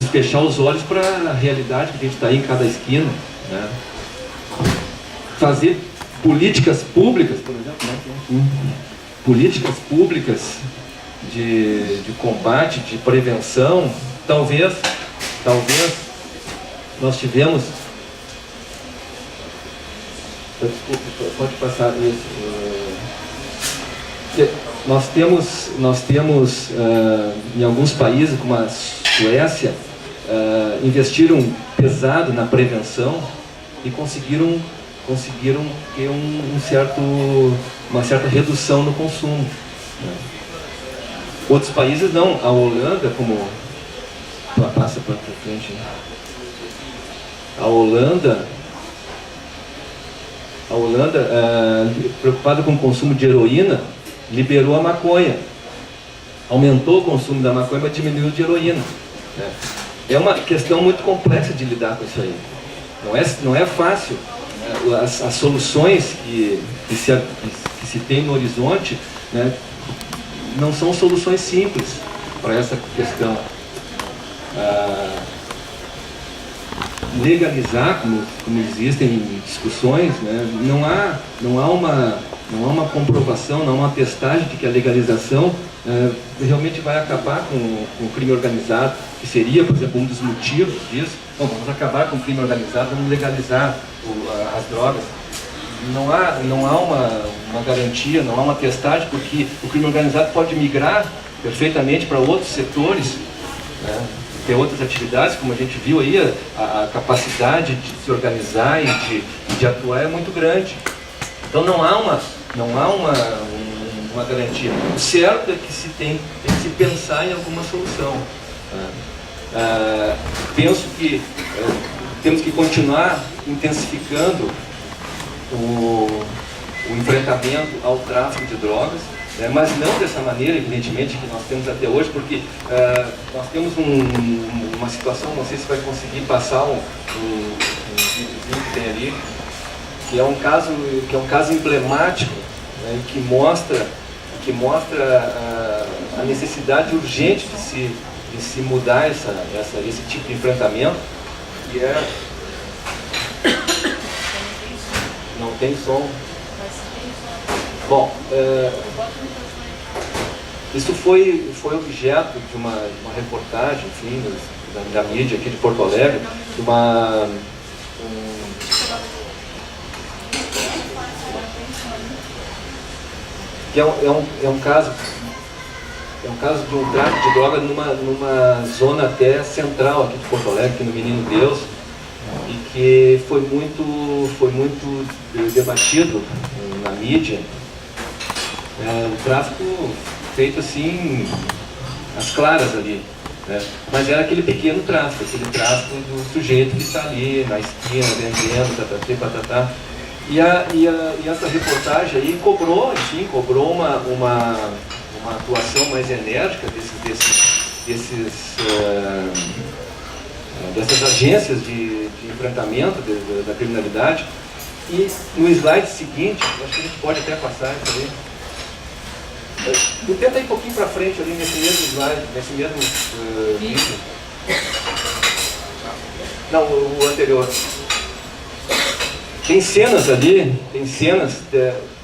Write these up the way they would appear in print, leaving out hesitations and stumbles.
fechar os olhos para a realidade que a gente está aí em cada esquina, né? Fazer políticas públicas, por exemplo, políticas públicas de combate, de prevenção. Talvez nós tivemos... Desculpe, pode passar isso. Nós temos em alguns países, como a Suécia, investiram pesado na prevenção e conseguiram ter uma certa redução no consumo. Outros países não. A Holanda, como... Passa para frente. A Holanda, preocupada com o consumo de heroína, liberou a maconha. Aumentou o consumo da maconha, mas diminuiu de heroína. É uma questão muito complexa de lidar com isso aí. Não é fácil. As soluções que se tem no horizonte, né, não são soluções simples para essa questão. Legalizar, como existem discussões, né, não há uma comprovação, não há uma testagem de que a legalização realmente vai acabar com o crime organizado, que seria, por exemplo, um dos motivos disso. Bom, vamos acabar com o crime organizado, vamos legalizar as drogas. Não há uma garantia, não há uma testagem, porque o crime organizado pode migrar perfeitamente para outros setores, né? Ter outras atividades, como a gente viu aí, a capacidade de se organizar e de atuar é muito grande. Então não há uma garantia. O certo é que tem que se pensar em alguma solução. Penso que temos que continuar intensificando o enfrentamento ao tráfico de drogas, mas não dessa maneira, evidentemente, que nós temos até hoje, porque nós temos uma situação, não sei se vai conseguir passar um videozinho que tem ali, que é um caso emblemático, né, que mostra a necessidade urgente de se mudar esse tipo de enfrentamento, que é... Não tem som. Bom, isso foi objeto de uma reportagem, enfim, da mídia aqui de Porto Alegre, de que é um caso de um tráfico de droga numa zona até central aqui de Porto Alegre, aqui no Menino Deus, e que foi muito debatido na mídia. O tráfico feito assim, às claras ali, né? Mas era aquele pequeno tráfico, do sujeito que está ali na esquina vendendo, patatá. E essa reportagem aí cobrou uma atuação mais enérgica dessas agências de enfrentamento da criminalidade. E no slide seguinte, acho que a gente pode até passar isso aí. Tenta ir um pouquinho para frente ali nesse mesmo slide, nesse mesmo vídeo. Não, o anterior. Tem cenas ali,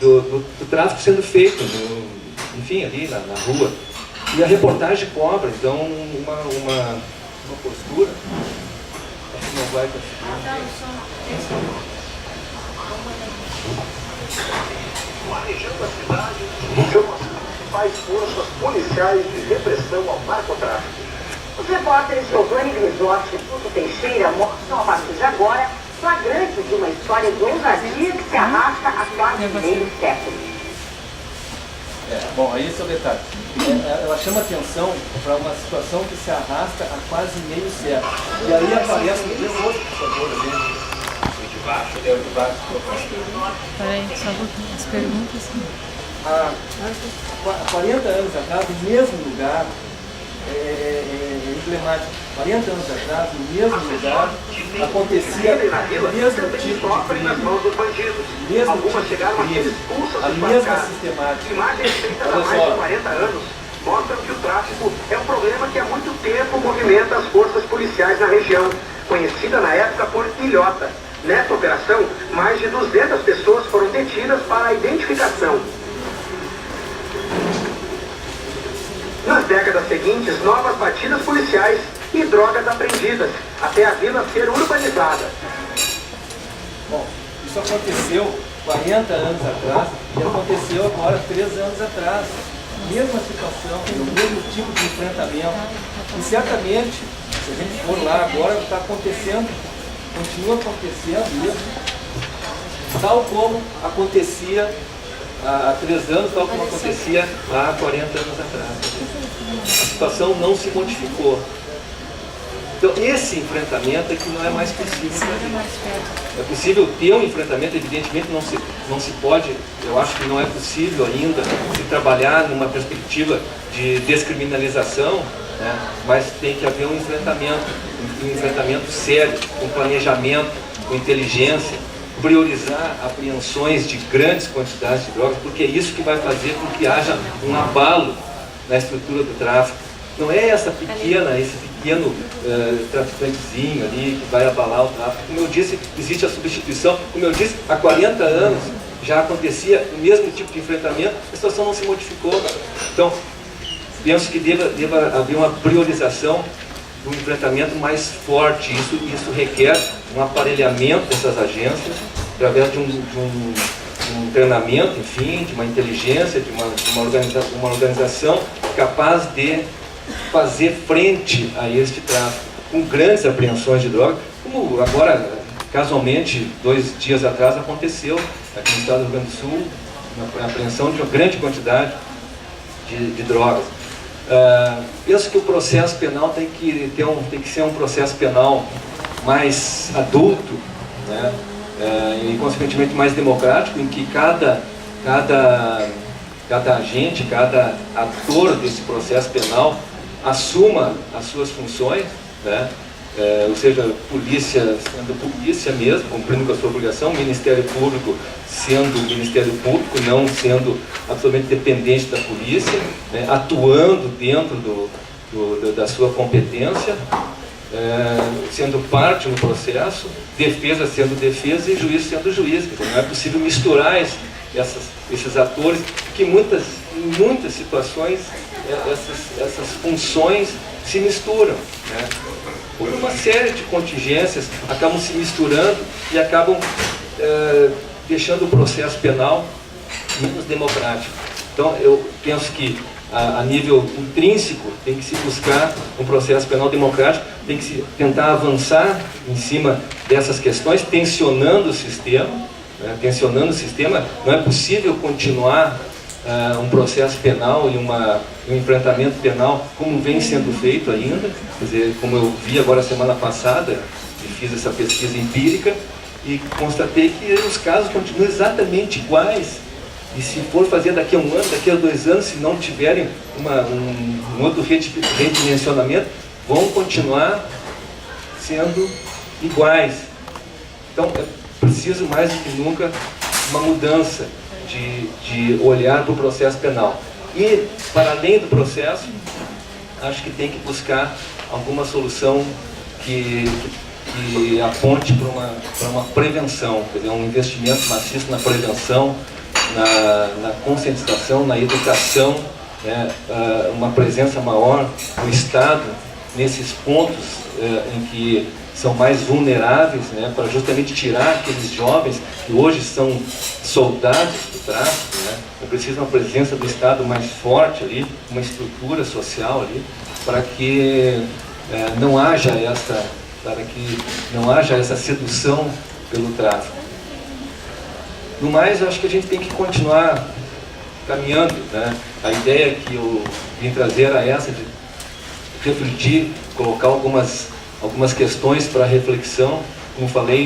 do tráfico sendo feito, enfim, ali na rua. E a reportagem cobra, então, uma postura. Acho que não vai conseguir. Planejando a cidade, chama as principais forças policiais de repressão ao narcotráfico. Os repórteres Giovanni Grisotti e Tuto Teixeira mostram a partir de agora flagrante de uma história de ousadia que se arrasta há quase meio século. Bom, aí esse é o detalhe. Ela chama atenção para uma situação que se arrasta há quase meio século. E aí aparece um outro, por favor, ali. De baixo. Peraí, só as perguntas. Há 40 anos atrás, no mesmo lugar, emblemático, 40 anos atrás, no mesmo lugar, acontecia o mesmo tipo de crime, a mesma sistemática. Imagens feitas há mais de 40 anos mostram que o tráfico é um problema que há muito tempo movimenta as forças policiais na região, conhecida na época por Ilhota. Nessa operação, mais de 200 pessoas foram detidas para a identificação. Nas décadas seguintes, novas batidas policiais e drogas apreendidas, até a vila ser urbanizada. Bom, isso aconteceu 40 anos atrás e aconteceu agora 3 anos atrás. Mesma situação, o mesmo tipo de enfrentamento. E certamente, se a gente for lá agora, está acontecendo, continua acontecendo isso, tal como acontecia há 3 anos, tal como acontecia há 40 anos atrás. A situação não se modificou. Então, esse enfrentamento é que não é mais possível. É possível ter um enfrentamento, evidentemente não se pode, eu acho que não é possível ainda se trabalhar numa perspectiva de descriminalização, né? Mas tem que haver um enfrentamento sério, com planejamento, com inteligência, priorizar apreensões de grandes quantidades de drogas, porque é isso que vai fazer com que haja um abalo na estrutura do tráfico. Não é esse pequeno traficantezinho ali que vai abalar o tráfico. Como eu disse, existe a substituição. Como eu disse, há 40 anos já acontecia o mesmo tipo de enfrentamento, a situação não se modificou. Então, penso que deva haver uma priorização de um enfrentamento mais forte. Isso requer um aparelhamento dessas agências, através de um treinamento, enfim, de uma inteligência, de uma organização capaz de fazer frente a este tráfico, com grandes apreensões de droga, como agora, casualmente, 2 dias atrás aconteceu aqui no estado do Rio Grande do Sul, a apreensão de uma grande quantidade de drogas. Penso que o processo penal tem que ser um processo penal mais adulto, né? E consequentemente mais democrático, em que cada agente, cada ator desse processo penal assuma as suas funções, né? Ou seja, polícia sendo polícia mesmo, cumprindo com a sua obrigação, Ministério Público sendo Ministério Público, não sendo absolutamente dependente da polícia, né? Atuando dentro da sua competência, sendo parte no processo, defesa sendo defesa e juiz sendo juiz. Não é possível misturar esses atores, que em muitas situações essas funções se misturam, né? Por uma série de contingências acabam se misturando e acabam deixando o processo penal menos democrático. Então eu penso que a nível intrínseco tem que se buscar um processo penal democrático, tem que se tentar avançar em cima dessas questões, tensionando o sistema, né? Tensionando o sistema. Não é possível continuar um processo penal e um enfrentamento penal como vem sendo feito ainda. Quer dizer, como eu vi agora semana passada, e fiz essa pesquisa empírica e constatei que os casos continuam exatamente iguais. E se for fazer daqui a 1 ano, daqui a 2 anos, se não tiverem um outro redimensionamento, vão continuar sendo iguais. Então é preciso mais do que nunca uma mudança de olhar para o processo penal. E, para além do processo, acho que tem que buscar alguma solução que aponte para uma prevenção, quer dizer, um investimento maciço na prevenção, na conscientização, na educação, né? Uma presença maior do Estado nesses pontos em que são mais vulneráveis, né? Para justamente tirar aqueles jovens que hoje são soldados do tráfico, né? É preciso uma presença do Estado mais forte ali, uma estrutura social ali, para que não haja essa sedução pelo tráfico. No mais, eu acho que a gente tem que continuar caminhando, né? A ideia que eu vim trazer era essa, de refletir, colocar algumas questões para reflexão, como falei.